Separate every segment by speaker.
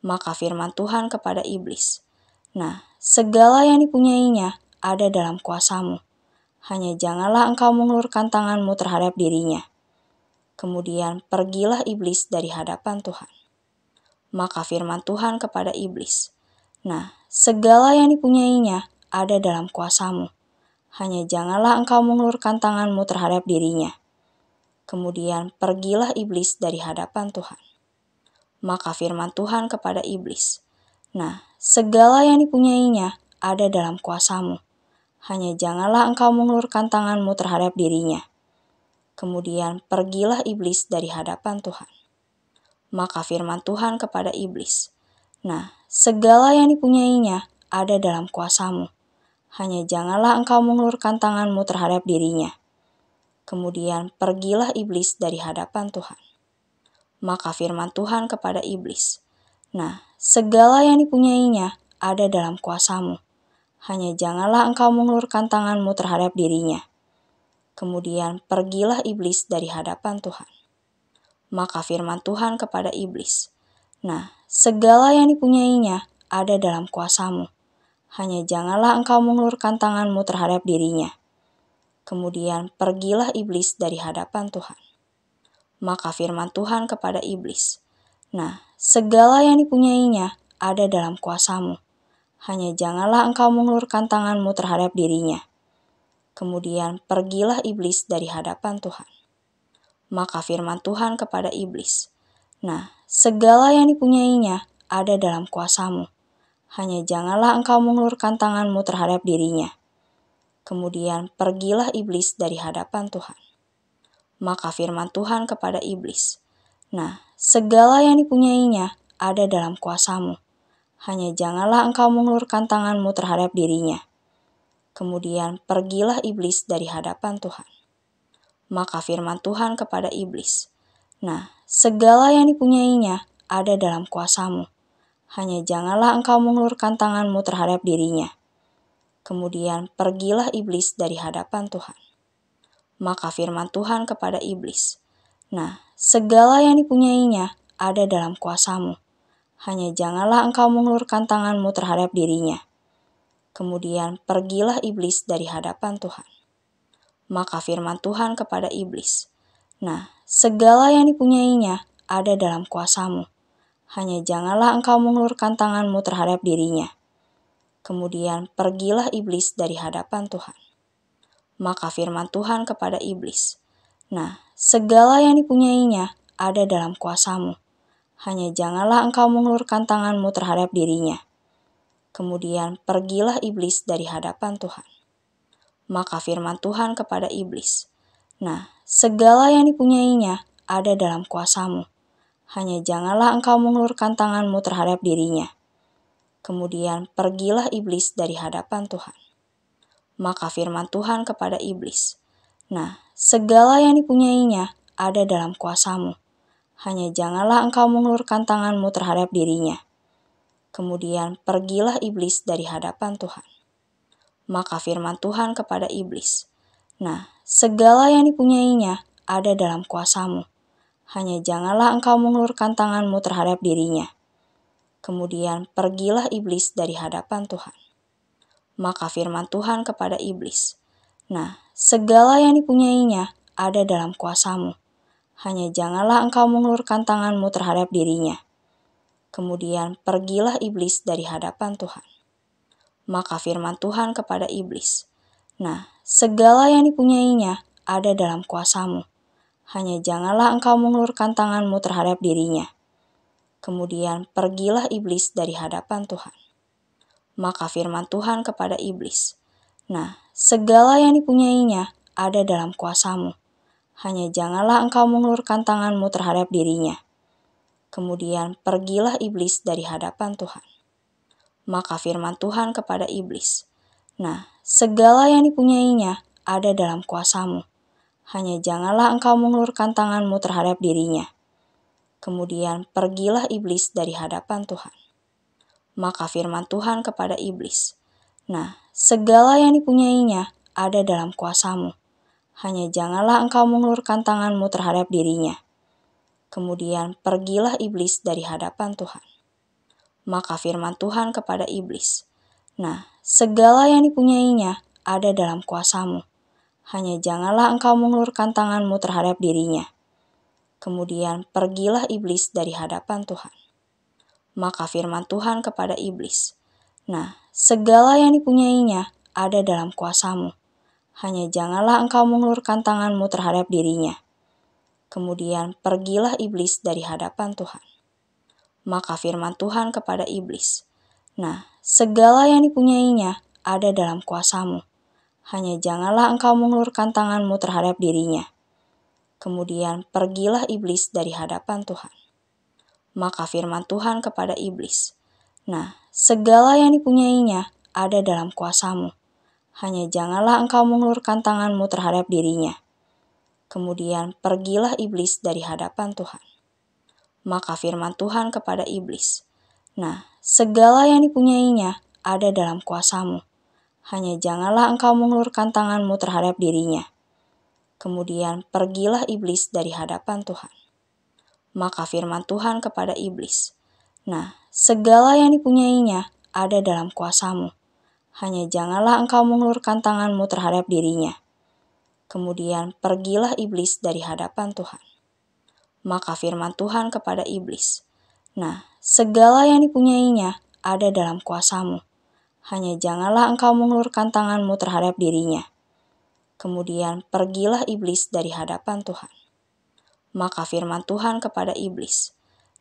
Speaker 1: Maka firman Tuhan kepada iblis, "Nah, segala yang dipunyainya ada dalam kuasamu. Hanya janganlah engkau mengulurkan tanganmu terhadap dirinya." Kemudian pergilah iblis dari hadapan Tuhan. Maka firman Tuhan kepada iblis, "Nah, segala yang dipunyainya ada dalam kuasamu. Hanya janganlah engkau mengulurkan tanganmu terhadap dirinya." Kemudian pergilah iblis dari hadapan Tuhan. Maka firman Tuhan kepada iblis, "Nah, segala yang dipunyainya ada dalam kuasamu. Hanya janganlah engkau mengulurkan tanganmu terhadap dirinya." Kemudian pergilah iblis dari hadapan Tuhan. Maka firman Tuhan kepada iblis, "Nah, segala yang dipunyainya ada dalam kuasamu. Hanya janganlah engkau mengulurkan tanganmu terhadap dirinya." Kemudian pergilah iblis dari hadapan Tuhan. Maka firman Tuhan kepada iblis, "Nah, segala yang dipunyainya ada dalam kuasamu. Hanya janganlah engkau mengulurkan tanganmu terhadap dirinya." Kemudian pergilah iblis dari hadapan Tuhan. Maka firman Tuhan kepada iblis, "Nah, segala yang dipunyainya ada dalam kuasamu. Hanya janganlah engkau mengulurkan tanganmu terhadap dirinya." Kemudian pergilah iblis dari hadapan Tuhan. Maka firman Tuhan kepada iblis, "Nah, segala yang dipunyainya ada dalam kuasamu. Hanya janganlah engkau mengulurkan tanganmu terhadap dirinya." Kemudian pergilah iblis dari hadapan Tuhan. Maka firman Tuhan kepada iblis, "Nah, segala yang dipunyainya ada dalam kuasamu. Hanya janganlah engkau mengulurkan tanganmu terhadap dirinya." Kemudian pergilah iblis dari hadapan Tuhan. Maka firman Tuhan kepada iblis, "Nah, segala yang dipunyainya ada dalam kuasamu. Hanya janganlah engkau mengulurkan tanganmu terhadap dirinya." Kemudian pergilah iblis dari hadapan Tuhan. Maka firman Tuhan kepada iblis, "Nah, segala yang dipunyainya ada dalam kuasamu. Hanya janganlah engkau mengulurkan tanganmu terhadap dirinya." Kemudian pergilah iblis dari hadapan Tuhan. Maka firman Tuhan kepada iblis, "Nah, segala yang dipunyainya ada dalam kuasamu. Hanya janganlah engkau mengulurkan tanganmu terhadap dirinya." Kemudian pergilah iblis dari hadapan Tuhan. Maka firman Tuhan kepada iblis, "Nah, segala yang dipunyainya ada dalam kuasamu. Hanya janganlah engkau mengulurkan tanganmu terhadap dirinya." Kemudian pergilah iblis dari hadapan Tuhan. Maka firman Tuhan kepada iblis, "Nah, segala yang dipunyainya ada dalam kuasamu. Hanya janganlah engkau mengulurkan tanganmu terhadap dirinya." Kemudian pergilah iblis dari hadapan Tuhan. Maka firman Tuhan kepada iblis, "Nah, segala yang dipunyainya ada dalam kuasamu. Hanya janganlah engkau mengulurkan tanganmu terhadap dirinya." Kemudian pergilah iblis dari hadapan Tuhan. Maka firman Tuhan kepada iblis, "Nah, segala yang dipunyainya ada dalam kuasamu. Hanya janganlah engkau mengulurkan tanganmu terhadap dirinya." Kemudian pergilah iblis dari hadapan Tuhan. Maka firman Tuhan kepada iblis, "Nah, segala yang dipunyainya ada dalam kuasamu. Hanya janganlah engkau mengulurkan tanganmu terhadap dirinya." Kemudian pergilah iblis dari hadapan Tuhan. Maka firman Tuhan kepada iblis, "Nah, segala yang dipunyainya ada dalam kuasamu. Hanya janganlah engkau mengulurkan tanganmu terhadap dirinya." Kemudian pergilah iblis dari hadapan Tuhan. Maka firman Tuhan kepada iblis, "Nah, segala yang dipunyainya ada dalam kuasamu. Hanya janganlah engkau mengulurkan tanganmu terhadap dirinya." Kemudian pergilah iblis dari hadapan Tuhan. Maka firman Tuhan kepada iblis, "Nah, segala yang dipunyainya ada dalam kuasamu. Hanya janganlah engkau mengulurkan tanganmu terhadap dirinya." Kemudian pergilah iblis dari hadapan Tuhan. Maka firman Tuhan kepada iblis, "Nah, segala yang dipunyainya ada dalam kuasamu. Hanya janganlah engkau mengulurkan tanganmu terhadap dirinya." Kemudian pergilah iblis dari hadapan Tuhan. Maka firman Tuhan kepada iblis, "Nah, segala yang dipunyainya ada dalam kuasamu. Hanya janganlah engkau mengulurkan tanganmu terhadap dirinya." Kemudian pergilah iblis dari hadapan Tuhan. Maka firman Tuhan kepada iblis, "Nah, segala yang dipunyainya ada dalam kuasamu. Hanya janganlah engkau mengulurkan tanganmu terhadap dirinya." Kemudian pergilah iblis dari hadapan Tuhan. Maka firman Tuhan kepada iblis, "Nah, segala yang dipunyainya ada dalam kuasamu. Hanya janganlah engkau mengulurkan tanganmu terhadap dirinya." Kemudian pergilah iblis dari hadapan Tuhan. Maka firman Tuhan kepada iblis, "Nah, segala yang dipunyainya ada dalam kuasamu. Hanya janganlah engkau mengulurkan tanganmu terhadap dirinya." Kemudian pergilah iblis dari hadapan Tuhan. Maka firman Tuhan kepada iblis, "Nah, segala yang dipunyainya ada dalam kuasamu. Hanya janganlah engkau mengulurkan tanganmu terhadap dirinya." Kemudian pergilah iblis dari hadapan Tuhan. Maka firman Tuhan kepada iblis, "Nah, segala yang dipunyainya ada dalam kuasamu. Hanya janganlah engkau mengulurkan tanganmu terhadap dirinya." Kemudian pergilah iblis dari hadapan Tuhan. Maka firman Tuhan kepada iblis, "Nah, segala yang dipunyainya ada dalam kuasamu. Hanya janganlah engkau mengulurkan tanganmu terhadap dirinya." Kemudian pergilah iblis dari hadapan Tuhan. Maka firman Tuhan kepada iblis, "Nah, segala yang dipunyainya ada dalam kuasamu. Hanya janganlah engkau mengulurkan tanganmu terhadap dirinya." Kemudian pergilah iblis dari hadapan Tuhan. Maka firman Tuhan kepada iblis,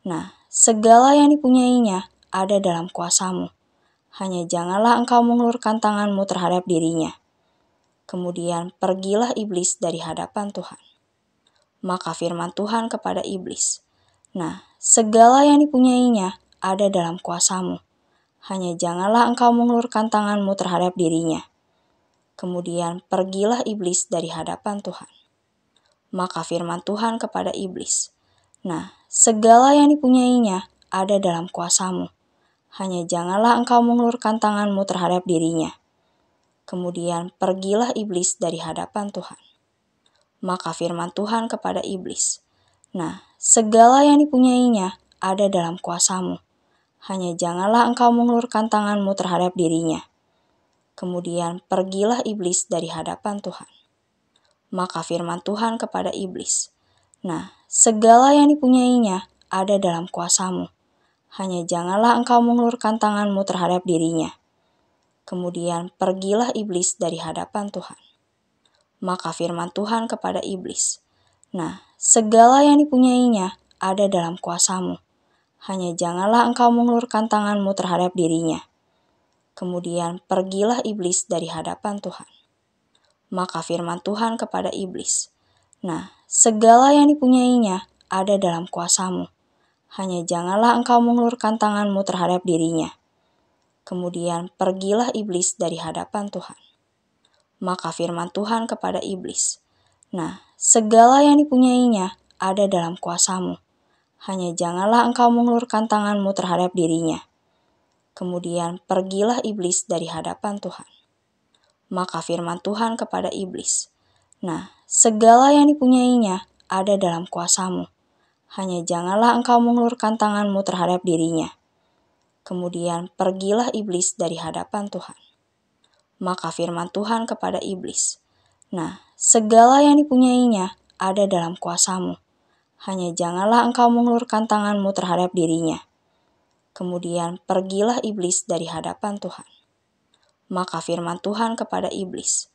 Speaker 1: "Nah, segala yang dipunyainya ada dalam kuasamu. Hanya janganlah engkau mengulurkan tanganmu terhadap dirinya." Kemudian pergilah iblis dari hadapan Tuhan. Maka firman Tuhan kepada iblis, "Nah, segala yang dipunyainya ada dalam kuasamu. Hanya janganlah engkau mengulurkan tanganmu terhadap dirinya." Kemudian pergilah iblis dari hadapan Tuhan. Maka firman Tuhan kepada iblis, "Nah, segala yang dipunyainya ada dalam kuasamu. Hanya janganlah engkau mengulurkan tanganmu terhadap dirinya." Kemudian pergilah iblis dari hadapan Tuhan. Maka firman Tuhan kepada iblis, "Nah, segala yang dipunyainya ada dalam kuasamu. Hanya janganlah engkau mengulurkan tanganmu terhadap dirinya." Kemudian pergilah iblis dari hadapan Tuhan. Maka firman Tuhan kepada iblis, "Nah, segala yang dipunyainya ada dalam kuasamu. Hanya janganlah engkau mengulurkan tanganmu terhadap dirinya." Kemudian pergilah iblis dari hadapan Tuhan. Maka firman Tuhan kepada iblis, "Nah, segala yang dipunyainya ada dalam kuasamu. Hanya janganlah engkau mengulurkan tanganmu terhadap dirinya." Kemudian pergilah iblis dari hadapan Tuhan. Maka firman Tuhan kepada iblis, "Nah, segala yang dipunyainya ada dalam kuasamu. Hanya janganlah engkau mengulurkan tanganmu terhadap dirinya." Kemudian pergilah iblis dari hadapan Tuhan. Maka firman Tuhan kepada iblis, "Nah, segala yang dipunyainya ada dalam kuasamu. Hanya janganlah engkau mengulurkan tanganmu terhadap dirinya." Kemudian pergilah iblis dari hadapan Tuhan. Maka firman Tuhan kepada iblis, "Nah, segala yang dipunyainya ada dalam kuasamu. Hanya janganlah engkau mengulurkan tanganmu terhadap dirinya." Kemudian pergilah iblis dari hadapan Tuhan. Maka firman Tuhan kepada iblis, "Nah, segala yang dipunyainya ada dalam kuasamu. Hanya janganlah engkau mengulurkan tanganmu terhadap dirinya." Kemudian pergilah iblis dari hadapan Tuhan. Maka firman Tuhan kepada iblis,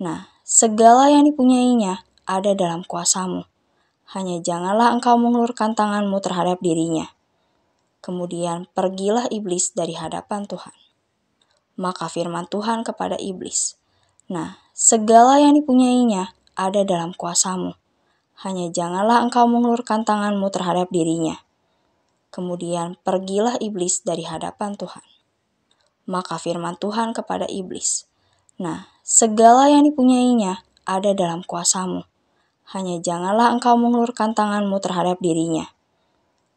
Speaker 1: "Nah, segala yang dipunyainya ada dalam kuasamu. Hanya janganlah engkau mengulurkan tanganmu terhadap dirinya." Kemudian pergilah iblis dari hadapan Tuhan. Maka firman Tuhan kepada iblis, "Nah, segala yang dipunyainya ada dalam kuasamu. Hanya janganlah engkau mengulurkan tanganmu terhadap dirinya." Kemudian pergilah iblis dari hadapan Tuhan. Maka firman Tuhan kepada iblis, "Nah, segala yang dipunyainya ada dalam kuasamu. Hanya janganlah engkau mengulurkan tanganmu terhadap dirinya."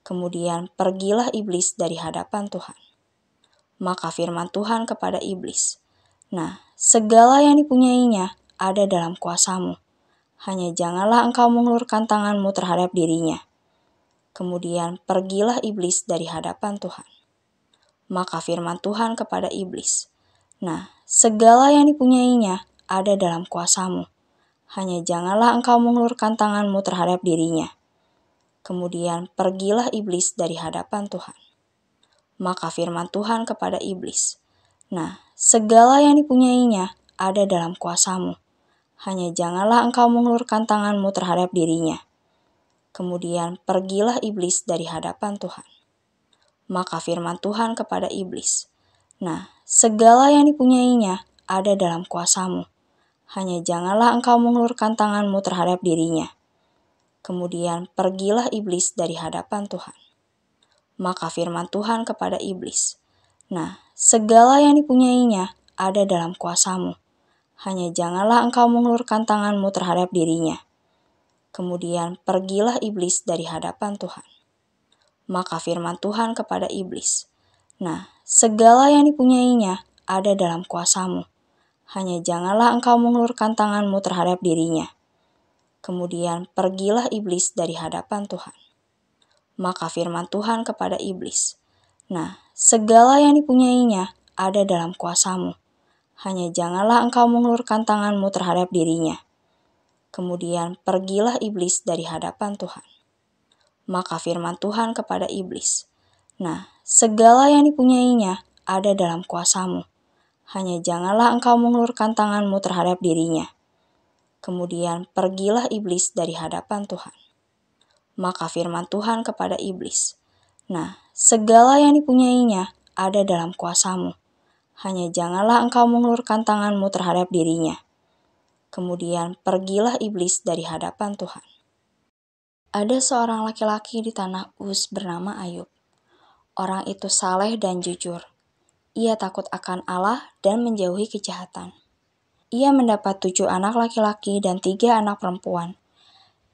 Speaker 1: Kemudian pergilah iblis dari hadapan Tuhan. Maka firman Tuhan kepada iblis, "Nah, segala yang dipunyainya ada dalam kuasamu. Hanya janganlah engkau mengulurkan tanganmu terhadap dirinya." Kemudian pergilah iblis dari hadapan Tuhan. Maka firman Tuhan kepada iblis, "Nah, segala yang dipunyainya ada dalam kuasamu. Hanya janganlah engkau mengulurkan tanganmu terhadap dirinya." Kemudian pergilah iblis dari hadapan Tuhan. Maka firman Tuhan kepada iblis, "Nah, segala yang dipunyainya ada dalam kuasamu. Hanya janganlah engkau mengulurkan tanganmu terhadap dirinya." Kemudian pergilah iblis dari hadapan Tuhan. Maka firman Tuhan kepada iblis, "Nah, segala yang dipunyainya ada dalam kuasamu. Hanya janganlah engkau mengulurkan tanganmu terhadap dirinya." Kemudian pergilah iblis dari hadapan Tuhan. Maka firman Tuhan kepada iblis, "Nah, segala yang dipunyainya ada dalam kuasamu. Hanya janganlah engkau mengulurkan tanganmu terhadap dirinya." Kemudian pergilah iblis dari hadapan Tuhan. Maka firman Tuhan kepada iblis, "Nah, segala yang dipunyainya ada dalam kuasamu. Hanya janganlah engkau mengulurkan tanganmu terhadap dirinya." Kemudian pergilah iblis dari hadapan Tuhan. Maka firman Tuhan kepada iblis, "Nah, segala yang dipunyainya ada dalam kuasamu. Hanya janganlah engkau mengulurkan tanganmu terhadap dirinya." Kemudian pergilah iblis dari hadapan Tuhan. Maka firman Tuhan kepada iblis, "Nah, segala yang dipunyainya ada dalam kuasamu. Hanya janganlah engkau mengulurkan tanganmu terhadap dirinya." Kemudian pergilah iblis dari hadapan Tuhan. Maka firman Tuhan kepada iblis, "Nah, segala yang dipunyainya ada dalam kuasamu. Hanya janganlah engkau mengulurkan tanganmu terhadap dirinya." Kemudian pergilah iblis dari hadapan Tuhan. Ada seorang laki-laki di tanah Uz bernama Ayub. Orang itu saleh dan jujur. Ia takut akan Allah dan menjauhi kejahatan. Ia mendapat 7 anak laki-laki dan 3 anak perempuan.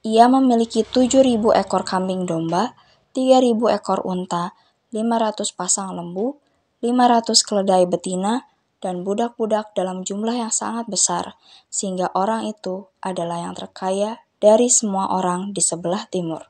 Speaker 1: Ia memiliki 7.000 ekor kambing domba, 3.000 ekor unta, 500 pasang lembu, 500 keledai betina, dan budak-budak dalam jumlah yang sangat besar, sehingga orang itu adalah yang terkaya dari semua orang di sebelah timur.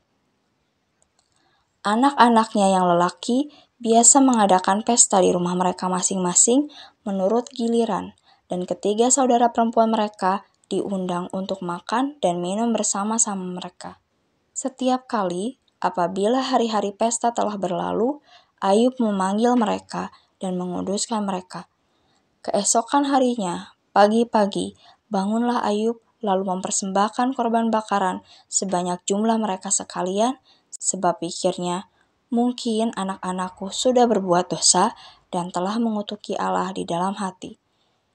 Speaker 1: Anak-anaknya yang lelaki biasa mengadakan pesta di rumah mereka masing-masing menurut giliran, dan ketiga saudara perempuan mereka diundang untuk makan dan minum bersama-sama mereka. Setiap kali apabila hari-hari pesta telah berlalu, Ayub memanggil mereka dan menguduskan mereka. Keesokan harinya, pagi-pagi, bangunlah Ayub lalu mempersembahkan korban bakaran sebanyak jumlah mereka sekalian, sebab pikirnya, mungkin anak-anakku sudah berbuat dosa dan telah mengutuki Allah di dalam hati.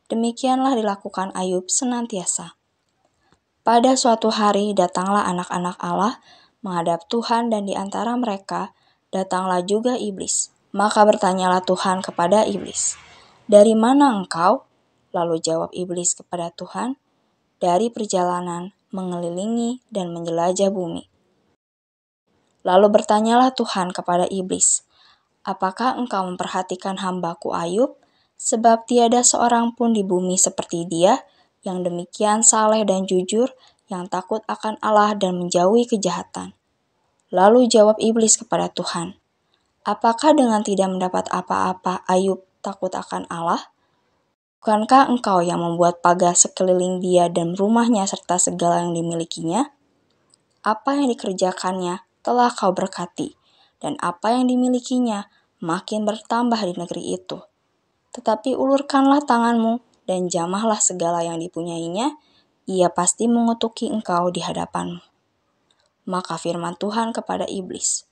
Speaker 1: Demikianlah dilakukan Ayub senantiasa. Pada suatu hari datanglah anak-anak Allah menghadap Tuhan, dan di antara mereka datanglah juga iblis. Maka bertanyalah Tuhan kepada iblis, "Dari mana engkau?" Lalu jawab iblis kepada Tuhan, "Dari perjalanan mengelilingi dan menjelajah bumi." Lalu bertanyalah Tuhan kepada iblis, "Apakah engkau memperhatikan hamba-Ku Ayub? Sebab tiada seorang pun di bumi seperti dia, yang demikian saleh dan jujur, yang takut akan Allah dan menjauhi kejahatan." Lalu jawab iblis kepada Tuhan, "Apakah dengan tidak mendapat apa-apa Ayub takut akan Allah? Bukankah engkau yang membuat pagar sekeliling dia dan rumahnya serta segala yang dimilikinya? Apa yang dikerjakannya telah kau berkati, dan apa yang dimilikinya makin bertambah di negeri itu. Tetapi ulurkanlah tanganmu dan jamahlah segala yang dipunyainya, ia pasti mengutuki engkau di hadapanmu." Maka firman Tuhan kepada iblis,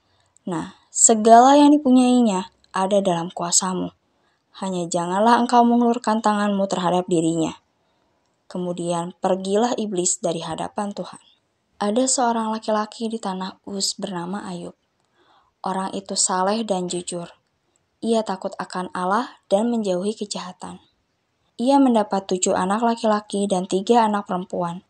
Speaker 1: "Nah, segala yang dipunyainya ada dalam kuasamu. Hanya janganlah engkau mengulurkan tanganmu terhadap dirinya." Kemudian pergilah iblis dari hadapan Tuhan. Ada seorang laki-laki di tanah Uz bernama Ayub. Orang itu saleh dan jujur. Ia takut akan Allah dan menjauhi kejahatan. Ia mendapat 7 anak laki-laki dan 3 anak perempuan.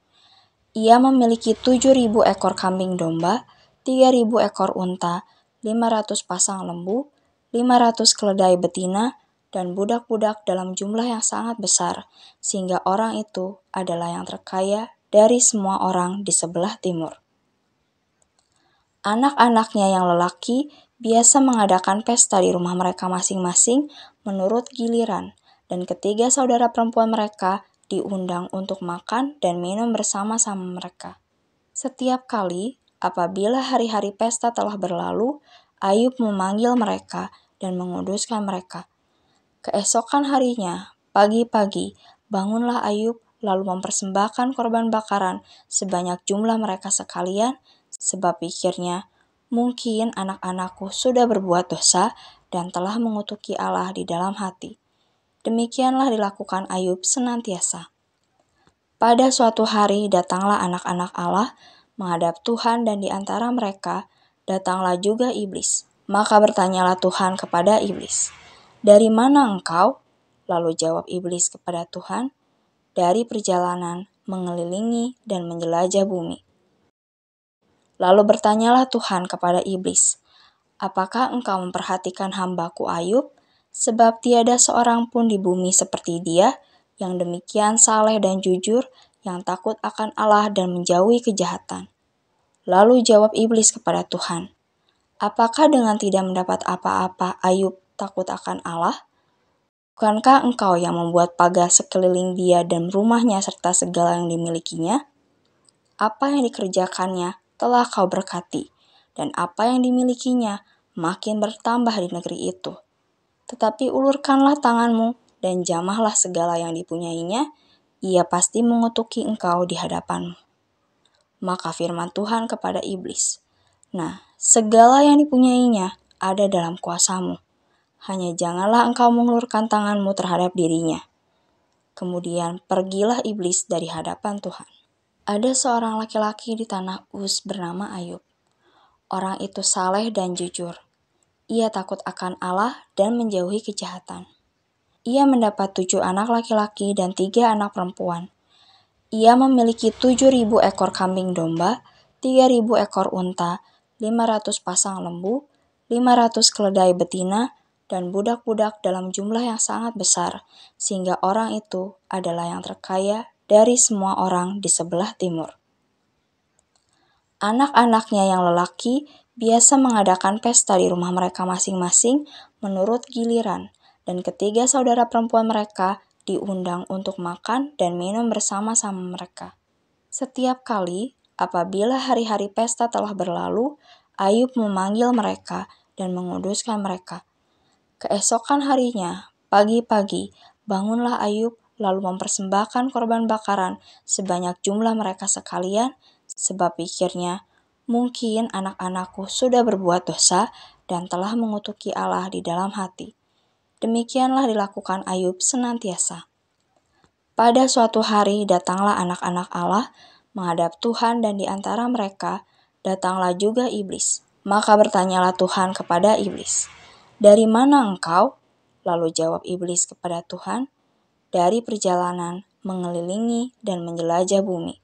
Speaker 1: Ia memiliki 7.000 ekor kambing domba, 3.000 ekor unta, 500 pasang lembu, 500 keledai betina, dan budak-budak dalam jumlah yang sangat besar, sehingga orang itu adalah yang terkaya dari semua orang di sebelah timur. Anak-anaknya yang lelaki biasa mengadakan pesta di rumah mereka masing-masing menurut giliran, dan ketiga saudara perempuan mereka diundang untuk makan dan minum bersama-sama mereka. Setiap kali apabila hari-hari pesta telah berlalu, Ayub memanggil mereka dan menguduskan mereka. Keesokan harinya, pagi-pagi, bangunlah Ayub lalu mempersembahkan korban bakaran sebanyak jumlah mereka sekalian, sebab pikirnya, mungkin anak-anakku sudah berbuat dosa dan telah mengutuki Allah di dalam hati. Demikianlah dilakukan Ayub senantiasa. Pada suatu hari datanglah anak-anak Allah menghadap Tuhan, dan di antara mereka datanglah juga iblis. Maka bertanyalah Tuhan kepada iblis, "Dari mana engkau?" Lalu jawab iblis kepada Tuhan, "Dari perjalanan mengelilingi dan menjelajah bumi." Lalu bertanyalah Tuhan kepada iblis, "Apakah engkau memperhatikan hambaku Ayub? Sebab tiada seorang pun di bumi seperti dia, yang demikian saleh dan jujur, yang takut akan Allah dan menjauhi kejahatan." Lalu jawab iblis kepada Tuhan, "Apakah dengan tidak mendapat apa-apa Ayub takut akan Allah? Bukankah engkau yang membuat pagar sekeliling dia dan rumahnya serta segala yang dimilikinya? Apa yang dikerjakannya telah kau berkati, dan apa yang dimilikinya makin bertambah di negeri itu. Tetapi ulurkanlah tanganmu dan jamahlah segala yang dipunyainya, ia pasti mengutuki engkau di hadapanmu." Maka firman Tuhan kepada iblis, "Nah, segala yang dipunyainya ada dalam kuasamu. Hanya janganlah engkau mengulurkan tanganmu terhadap dirinya." Kemudian pergilah iblis dari hadapan Tuhan. Ada seorang laki-laki di tanah Uz bernama Ayub. Orang itu saleh dan jujur. Ia takut akan Allah dan menjauhi kejahatan. Ia mendapat 7 anak laki-laki dan 3 anak perempuan. Ia memiliki 7.000 ekor kambing domba, 3.000 ekor unta, 500 pasang lembu, 500 keledai betina, dan budak-budak dalam jumlah yang sangat besar, sehingga orang itu adalah yang terkaya dari semua orang di sebelah timur. Anak-anaknya yang lelaki biasa mengadakan pesta di rumah mereka masing-masing menurut giliran, dan ketiga saudara perempuan mereka diundang untuk makan dan minum bersama-sama mereka. Setiap kali apabila hari-hari pesta telah berlalu, Ayub memanggil mereka dan menguduskan mereka. Keesokan harinya, pagi-pagi, bangunlah Ayub lalu mempersembahkan korban bakaran sebanyak jumlah mereka sekalian, sebab pikirnya, mungkin anak-anakku sudah berbuat dosa dan telah mengutuki Allah di dalam hati. Demikianlah dilakukan Ayub senantiasa. Pada suatu hari datanglah anak-anak Allah menghadap Tuhan, dan di antara mereka datanglah juga iblis. Maka bertanyalah Tuhan kepada iblis, "Dari mana engkau?" Lalu jawab iblis kepada Tuhan, "Dari perjalanan mengelilingi dan menjelajah bumi."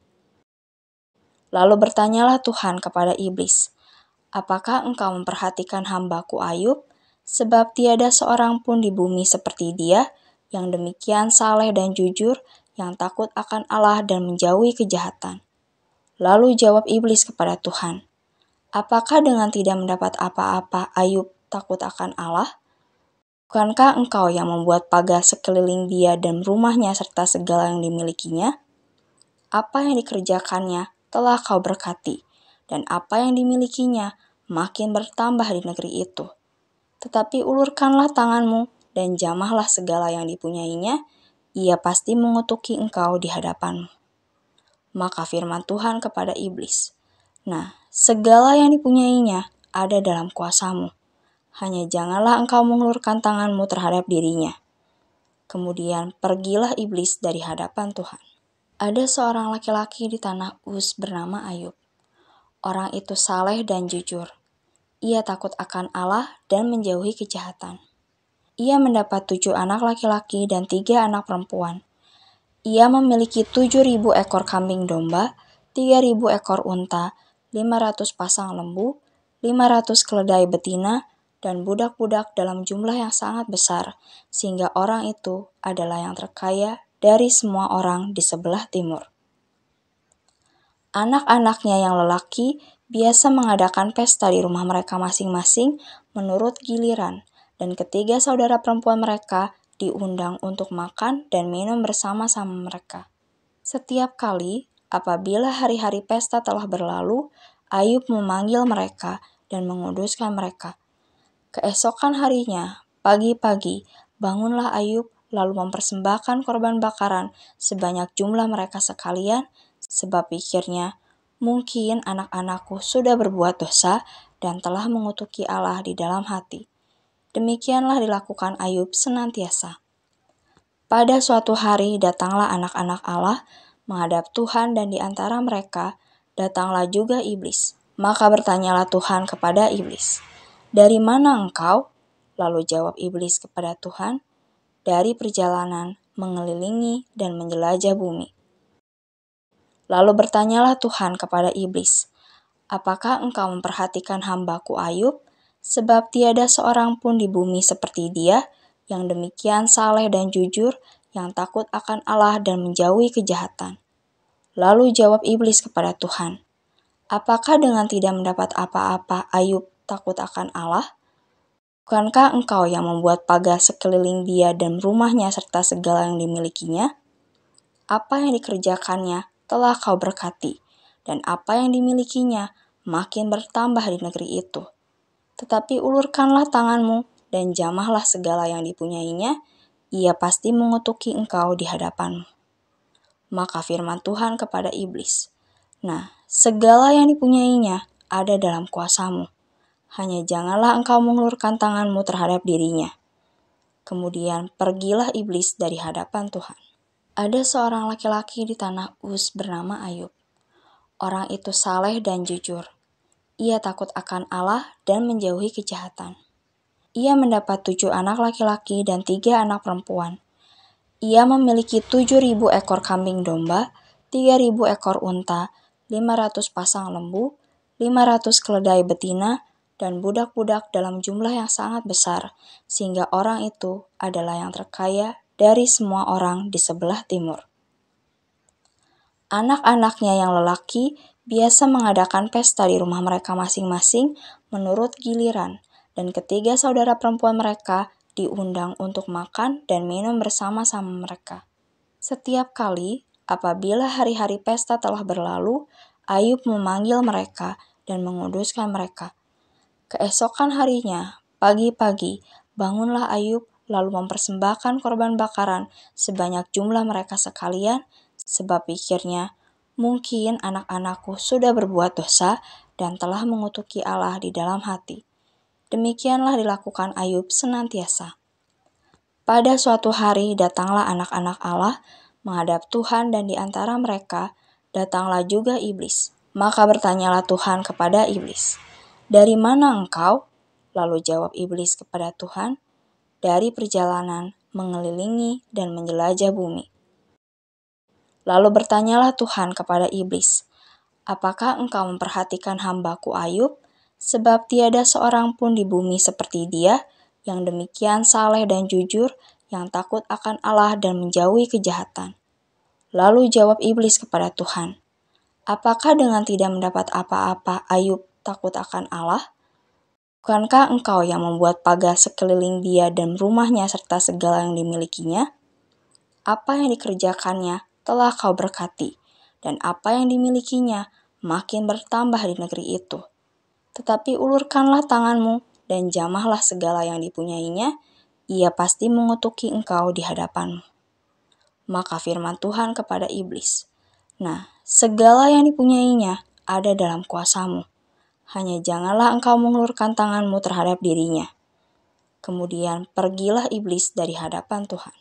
Speaker 1: Lalu bertanyalah Tuhan kepada iblis, "Apakah engkau memperhatikan hambaku Ayub? Sebab tiada seorang pun di bumi seperti dia, yang demikian saleh dan jujur, yang takut akan Allah dan menjauhi kejahatan." Lalu jawab iblis kepada Tuhan, "Apakah dengan tidak mendapat apa-apa Ayub takut akan Allah? Bukankah engkau yang membuat pagar sekeliling dia dan rumahnya serta segala yang dimilikinya? Apa yang dikerjakannya telah kau berkati, dan apa yang dimilikinya makin bertambah di negeri itu. Tetapi ulurkanlah tanganmu dan jamahlah segala yang dipunyainya, ia pasti mengutuki engkau di hadapanmu." Maka firman Tuhan kepada iblis, "Nah, segala yang dipunyainya ada dalam kuasamu. Hanya janganlah engkau mengulurkan tanganmu terhadap dirinya." Kemudian pergilah iblis dari hadapan Tuhan. Ada seorang laki-laki di tanah Uz bernama Ayub. Orang itu saleh dan jujur. Ia takut akan Allah dan menjauhi kejahatan. Ia mendapat 7 anak laki-laki dan 3 anak perempuan. Ia memiliki 7.000 ekor kambing domba, 3.000 ekor unta, 500 pasang lembu, 500 keledai betina, dan budak-budak dalam jumlah yang sangat besar, sehingga orang itu adalah yang terkaya dari semua orang di sebelah timur. Anak-anaknya yang lelaki biasa mengadakan pesta di rumah mereka masing-masing menurut giliran, dan ketiga saudara perempuan mereka diundang untuk makan dan minum bersama-sama mereka. Setiap kali apabila hari-hari pesta telah berlalu, Ayub memanggil mereka dan menguduskan mereka. Keesokan harinya, pagi-pagi, bangunlah Ayub lalu mempersembahkan korban bakaran sebanyak jumlah mereka sekalian, sebab pikirnya, mungkin anak-anakku sudah berbuat dosa dan telah mengutuki Allah di dalam hati. Demikianlah dilakukan Ayub senantiasa. Pada suatu hari datanglah anak-anak Allah menghadap Tuhan, dan di antara mereka datanglah juga iblis. Maka bertanyalah Tuhan kepada iblis, "Dari mana engkau?" Lalu jawab iblis kepada Tuhan, "Dari perjalanan mengelilingi dan menjelajah bumi." Lalu bertanyalah Tuhan kepada iblis, "Apakah engkau memperhatikan hamba-Ku Ayub? Sebab tiada seorang pun di bumi seperti dia, yang demikian saleh dan jujur, yang takut akan Allah dan menjauhi kejahatan." Lalu jawab iblis kepada Tuhan, "Apakah dengan tidak mendapat apa-apa Ayub takut akan Allah? Bukankah engkau yang membuat pagar sekeliling dia dan rumahnya serta segala yang dimilikinya? Apa yang dikerjakannya telah kau berkati, dan apa yang dimilikinya makin bertambah di negeri itu. Tetapi ulurkanlah tanganmu dan jamahlah segala yang dipunyainya, ia pasti mengutuki engkau di hadapanmu." Maka firman Tuhan kepada iblis, "Nah, segala yang dipunyainya ada dalam kuasamu. Hanya janganlah engkau mengulurkan tanganmu terhadap dirinya." Kemudian pergilah iblis dari hadapan Tuhan. Ada seorang laki-laki di tanah Uz bernama Ayub. Orang itu saleh dan jujur. Ia takut akan Allah dan menjauhi kejahatan. Ia mendapat 7 anak laki-laki dan 3 anak perempuan. Ia memiliki 7.000 ekor kambing domba, 3.000 ekor unta, 500 pasang lembu, 500 keledai betina, dan budak-budak dalam jumlah yang sangat besar, sehingga orang itu adalah yang terkaya dari semua orang di sebelah timur. Anak-anaknya yang lelaki biasa mengadakan pesta di rumah mereka masing-masing menurut giliran, dan ketiga saudara perempuan mereka diundang untuk makan dan minum bersama-sama mereka. Setiap kali apabila hari-hari pesta telah berlalu, Ayub memanggil mereka dan menguduskan mereka. Keesokan harinya, pagi-pagi, bangunlah Ayub lalu mempersembahkan korban bakaran sebanyak jumlah mereka sekalian, sebab pikirnya, mungkin anak-anakku sudah berbuat dosa dan telah mengutuki Allah di dalam hati. Demikianlah dilakukan Ayub senantiasa. Pada suatu hari datanglah anak-anak Allah menghadap Tuhan, dan di antara mereka datanglah juga iblis. Maka bertanyalah Tuhan kepada iblis, "Dari mana engkau?" Lalu jawab iblis kepada Tuhan, "Dari perjalanan mengelilingi dan menjelajah bumi." Lalu bertanyalah Tuhan kepada iblis, "Apakah engkau memperhatikan hamba-Ku Ayub? Sebab tiada seorang pun di bumi seperti dia, yang demikian saleh dan jujur, yang takut akan Allah dan menjauhi kejahatan." Lalu jawab iblis kepada Tuhan, "Apakah dengan tidak mendapat apa-apa Ayub takut akan Allah? Bukankah engkau yang membuat pagar sekeliling dia dan rumahnya serta segala yang dimilikinya? Apa yang dikerjakannya telah kau berkati, dan apa yang dimilikinya makin bertambah di negeri itu. Tetapi ulurkanlah tanganmu dan jamahlah segala yang dipunyainya, ia pasti mengutuki engkau di hadapanmu." Maka firman Tuhan kepada iblis, "Nah, segala yang dipunyainya ada dalam kuasamu. Hanya janganlah engkau mengulurkan tanganmu terhadap dirinya." Kemudian pergilah iblis dari hadapan Tuhan.